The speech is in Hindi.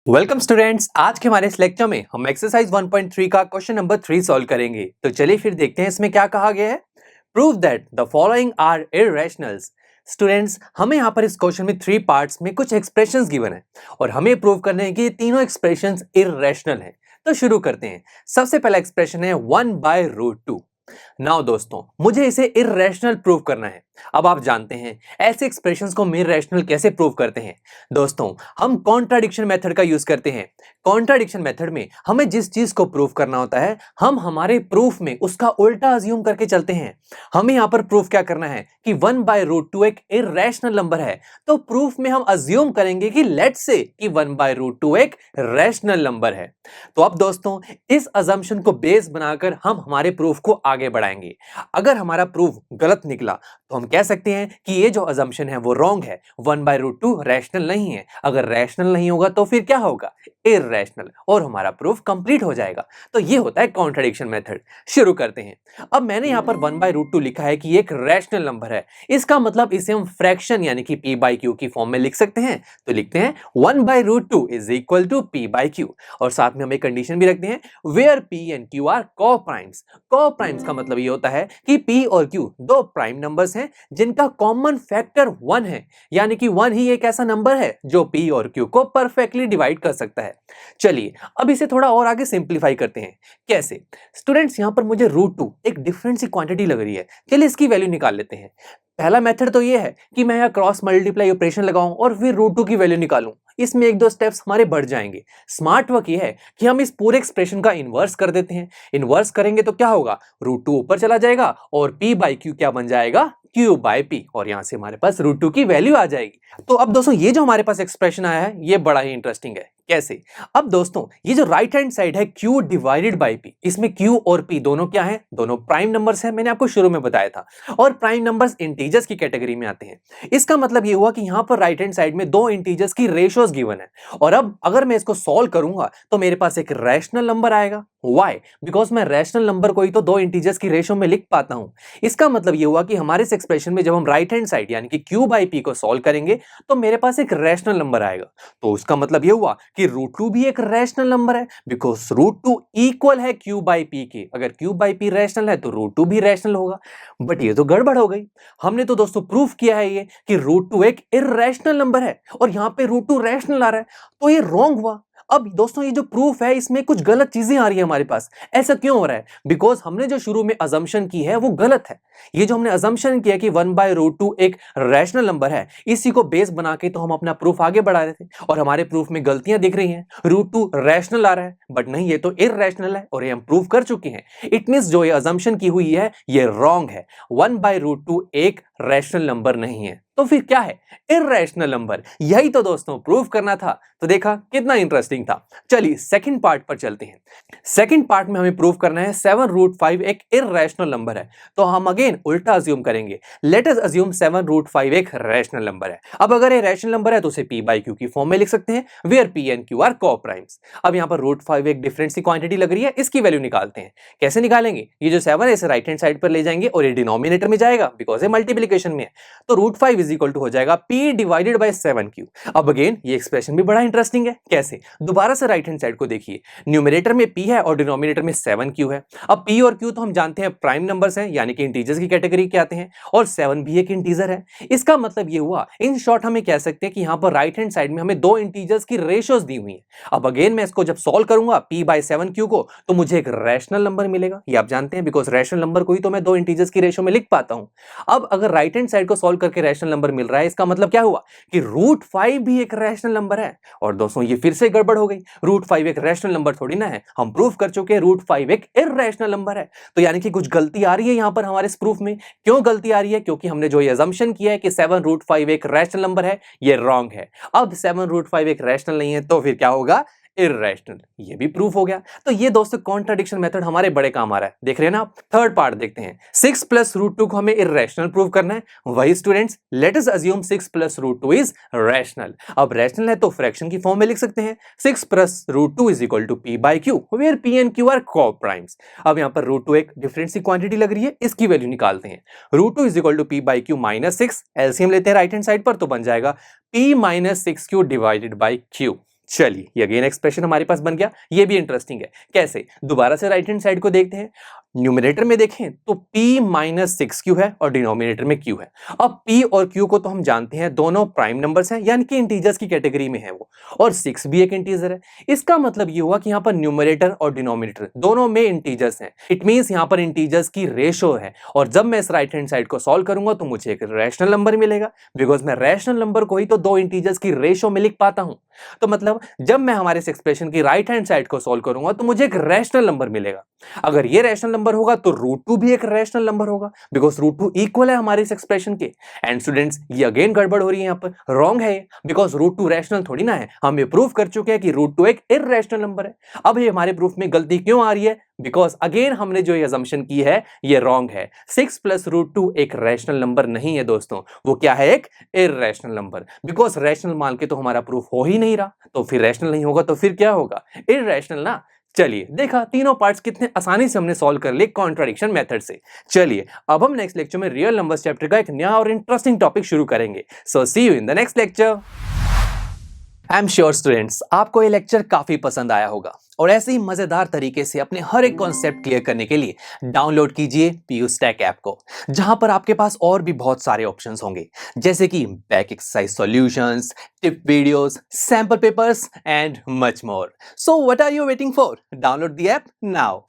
Welcome students. आज के हमारे इस लेक्चर में हम एक्सरसाइज 1.3 का क्वेश्चन नंबर 3 सॉल्व करेंगे। तो चलिए फिर देखते हैं इसमें क्या कहा गया है। Prove that the following are irrationals. Students, हमें यहाँ पर इस क्वेश्चन में 3 पार्ट्स में कुछ एक्सप्रेशंस गिवन है और हमें प्रूव करने हैं कि ये तीनों एक्सप्रेशंस इररेशनल हैं। तो शुरू करते हैं। सबसे पहला एक्सप्रेशन है 1/√2। नाउ दोस्तों, मुझे इसे इररेशनल प्रूव करना है। अब आप जानते हैं ऐसे एक्सप्रेशंस को हम इररेशनल कैसे प्रूव करते हैं। दोस्तों, हम कॉन्ट्राडिक्शन मेथड का यूज करते हैं। कॉन्ट्राडिक्शन मेथड में हमें जिस चीज को प्रूव करना होता है, हम हमारे प्रूफ में उसका उल्टा अज्यूम करके चलते हैं। हमें यहाँ पर प्रूफ क्या करना है कि 1/√2 एक इररेशनल नंबर है, तो प्रूफ में हम अज्यूम करेंगे कि लेट्स से कि 1/√2 एक रैशनल नंबर है। तो अब दोस्तों, इस अजम्पशन को बेस बनाकर हम हमारे प्रूफ को आगे बढ़ाएंगे। अगर हमारा प्रूफ गलत निकला तो हम कह सकते हैं कि ये जो अजम्पशन है वो रॉन्ग है, 1/√2 रैशनल नहीं है। अगर रैशनल नहीं होगा तो फिर क्या होगा? इररैशनल, और हमारा प्रूफ कंप्लीट हो जाएगा। तो ये होता है कॉन्ट्रडिक्शन मेथड। शुरू करते हैं। अब मैंने यहाँ पर 1/√2 लिखा है कि ये एक रैशनल नंबर है। इसका मतलब इसे हम फ्रैक्शन यानी कि p/q की फॉर्म में लिख सकते हैं। तो लिखते हैं 1/√2 इज इक्वल टू p/q, और साथ में हम एक कंडीशन भी रखते हैं, where p and q are coprimes. Coprimes का मतलब ये होता है कि p और q दो प्राइम नंबर्स हैं जिनका कॉमन फैक्टर 1 है, यानी कि 1 ही एक ऐसा नंबर है जो p और q को परफेक्टली डिवाइड कर सकता है। चलिए अब इसे थोड़ा और आगे सिंप्लीफाई करते हैं। कैसे? स्टूडेंट्स, यहां पर मुझे √2 एक डिफरेंट सी क्वांटिटी लग रही है। चलिए इसकी वैल्यू निकाल लेते हैं। पहला मेथड तो ये है कि मैं यहाँ क्रॉस मल्टीप्लाई ऑपरेशन लगाऊं और फिर √2 की वैल्यू निकालूं। इसमें एक दो स्टेप्स हमारे बढ़ जाएंगे। स्मार्ट वर्क ये है कि हम इस पूरे एक्सप्रेशन का इन्वर्स कर देते हैं। इन्वर्स करेंगे तो क्या होगा? √2 ऊपर चला जाएगा और p/q क्या बन जाएगा? q/p, और यहां से हमारे पास √2 की वैल्यू आ जाएगी। तो अब दोस्तों, ये जो हमारे पास एक्सप्रेशन आया है ये बड़ा ही इंटरेस्टिंग है। कैसे? अब दोस्तों, ये जो राइट हैंड साइड है q डिवाइडेड बाई p, इसमें q और p दोनों क्या है? दोनों प्राइम नंबर्स हैं। मैंने आपको शुरू में बताया था, और प्राइम नंबर्स इंटीजर्स की कैटेगरी में आते हैं। इसका मतलब ये हुआ कि यहां पर राइट हैंड साइड में दो इंटीजर्स की रेशियोज गिवन है, और अब अगर मैं इसको सॉल्व करूंगा तो मेरे पास एक रैशनल नंबर आएगा। व्हाई? बिकॉज मैं रैशनल नंबर को ही तो दो इंटीजर्स की रेशियो में लिख पाता हूं। इसका मतलब ये हुआ कि हमारे इस एक्सप्रेशन में जब हम राइट हैंड साइड यानी कि q/p को सॉल्व करेंगे तो मेरे पास एक रैशनल नंबर आएगा। तो उसका मतलब ये हुआ कि √2 भी एक रैशनल नंबर है, बिकॉज √2 इक्वल है q/p के। अगर q/p रैशनल है तो √2 भी रैशनल होगा। बट ये तो गड़बड़ हो गई। हमने तो दोस्तों प्रूफ किया है ये कि √2 एक इररेशनल नंबर है, और यहां पे √2 रैशनल आ रहा है, तो ये रॉन्ग हुआ। अब दोस्तों, ये जो प्रूफ है इसमें कुछ गलत चीजें आ रही है हमारे पास। ऐसा क्यों हो रहा है? बिकॉज हमने जो शुरू में अजम्पशन की है वो गलत है। ये जो हमने अजम्पशन किया कि 1/√2 एक रैशनल नंबर है, इसी को बेस बना के तो हम अपना प्रूफ आगे बढ़ा रहे थे, और हमारे प्रूफ में गलतियां दिख रही हैं। √2 रैशनल आ रहा है, बट नहीं, ये तो इररेशनल है, और ये हम प्रूफ कर चुके हैं। इट मींस जो ये अजम्पशन की हुई है ये रॉन्ग है। 1/√2 एक रैशनल नंबर नहीं है, तो फिर क्या है? Irrational number. यही तो दोस्तों प्रूफ करना था। तो देखा कितना इंटरेस्टिंग था। चलिए सेकंड पार्ट पर चलते हैं। सेकंड पार्ट में हमें प्रूफ करना है 7√5 एक इररेशनल नंबर है। तो हम अगेन उल्टा अज्यूम करेंगे। लेट अस अज्यूम 7√5 एक रैशनल नंबर है। अब अगर ये रैशनल नंबर है तो उसे p/q की फॉर्म में लिख सकते हैं, where p and q are coprimes. अब यहां पर √5 एक डिफरेंट सी क्वांटिटी लग रही है, इसकी वैल्यू निकालते हैं। कैसे निकालेंगे? ये जो 7 है इसे राइट हैंड साइड पर ले जाएंगे और ये डिनोमिनेटर में जाएगा, बिकॉज ये मल्टीप्लिकेशन में है। तो √5 इज इक्वल टू हो जाएगा p डिवाइडेड बाय 7q। अब अगेन ये एक्सप्रेशन भी बड़ा इंटरेस्टिंग है। कैसे? दोबारा से राइट हैंड साइड को देखिए। न्यूमरेटर में p है और डिनोमिनेटर में 7q है। अब p और q तो हम जानते हैं प्राइम नंबर्स हैं, यानी कि इंटीजर्स की कैटेगरी के आते हैं, और 7 भी एक इंटीजर है। इसका मतलब ये हुआ, इन शॉर्ट हमें कह सकते हैं कि यहां पर राइट हैंड साइड में हमें दो इंटीजर्स की रेशियोज दी हुई है। अब अगेन मैं इसको जब सॉल्व करूंगा p/7q को, तो मुझे एक रैशनल नंबर मिलेगा। ये आप जानते हैं, बिकॉज रैशनल नंबर को ही तो मैं दो इंटीजर्स की रेशियो में लिख पाता हूं। अब अगर राइट हैंड साइड को सॉल्व करके रैशनल नंबर मिल रहा है, इसका मतलब क्या हुआ कि √5 भी एक रैशनल नंबर है। और दोस्तों, ये फिर से गड़बड़ हो गई। √5 एक रैशनल नंबर थोड़ी ना है, हम प्रूफ कर चुके हैं √5 एक इररेशनल नंबर है। तो यानी कि कुछ गलती आ रही है यहां पर हमारे इस प्रूफ में। क्यों गलती आ रही है? क्योंकि हमने जो ये अजम्पशन किया है कि 7√5 एक रैशनल नंबर है, ये रॉन्ग है। अब 7√5 एक रैशनल नहीं है तो फिर क्या होगा? इररेशनल। ये भी प्रूफ हो गया। तो ये दोस्तों कॉन्ट्रडिक्शन मेथड हमारे बड़े काम आ रहा है। देख रहे हैं ना आप? थर्ड पार्ट देखते हैं। 6 + √2 को हमें इररेशनल प्रूव करना है। वही students, let us assume 6 + √2 is rational. अब रैशनल है तो फ्रैक्शन की फॉर्म में लिख सकते हैं। 6 + √2 is equal to p/q, where p and q are coprimes. अब यहां पर √2 एक डिफरेंट सी क्वांटिटी लग रही है, इसकी वैल्यू निकालते हैं। √2 is equal to p/q -6, LCM लेते हैं राइट हैंड साइड पर, तो बन जाएगा p - 6q divided by q। चलिए ये अगेन एक्सप्रेशन हमारे पास बन गया, ये भी इंटरेस्टिंग है। कैसे? दोबारा से राइट हैंड साइड को देखते हैं। न्यूमरेटर में देखें तो p माइनस 6q है और डिनोमिनेटर में q है। अब p और q को तो हम जानते हैं दोनों प्राइम नंबर्स हैं, यानी कि इंटीजर्स की कैटेगरी में है वो, और 6 भी एक इंटीजर है। इसका मतलब ये हुआ कि यहाँ पर न्यूमरेटर और डिनोमिनेटर दोनों में इंटीजर्स हैं। इट मींस यहाँ पर इंटीजर्स की रेशो है, और जब मैं इस राइट हैंड साइड को सॉल्व करूंगा तो मुझे एक रैशनल नंबर मिलेगा, बिकॉज मैं रैशनल नंबर को ही तो दो इंटीजर्स की रेशो में लिख पाता हूं। तो मतलब जब मैं हमारे इस एक्सप्रेशन की राइट हैंड साइड को सॉल्व करूंगा तो मुझे एक रैशनल नंबर मिलेगा। अगर ये रैशनल नंबर होगा तो √2 भी एक रैशनल नंबर होगा, बिकॉज √2 इक्वल है हमारे इस एक्सप्रेशन के। एंड स्टूडेंट्स ये अगेन गड़बड़ हो रही है, यहाँ पर रॉन्ग है, बिकॉज √2 रैशनल थोड़ी ना है। हम ये प्रूव कर चुके हैं कि √2 एक इररेशनल नंबर है। अब ये हमारे प्रूफ में गलती क्यों आ रही है? बिकॉज अगेन हमने जो ये अजम्पशन की है ये रॉन्ग है। 6 प्लस √2 एक रैशनल नंबर नहीं है दोस्तों, वो क्या है? एक इररेशनल नंबर। बिकॉज रैशनल मान के तो हमारा प्रूफ हो ही नहीं रहा, तो फिर रैशनल नहीं होगा तो फिर क्या होगा? इररेशनल ना। चलिए देखा तीनों पार्ट्स कितने आसानी से हमने सॉल्व कर लिए कॉन्ट्राडिक्शन मेथड से। चलिए अब हम नेक्स्ट लेक्चर में रियल नंबर्स चैप्टर का एक नया और इंटरेस्टिंग टॉपिक शुरू करेंगे। So see you in the next lecture. I am sure students आपको ये लेक्चर काफी पसंद आया होगा, और ऐसे ही मजेदार तरीके से अपने हर एक कॉन्सेप्ट क्लियर करने के लिए डाउनलोड कीजिए PU Stack ऐप को, जहां पर आपके पास और भी बहुत सारे ऑप्शंस होंगे, जैसे कि back exercise solutions, tip videos, sample papers and much more. So what are you waiting for? Download the app now.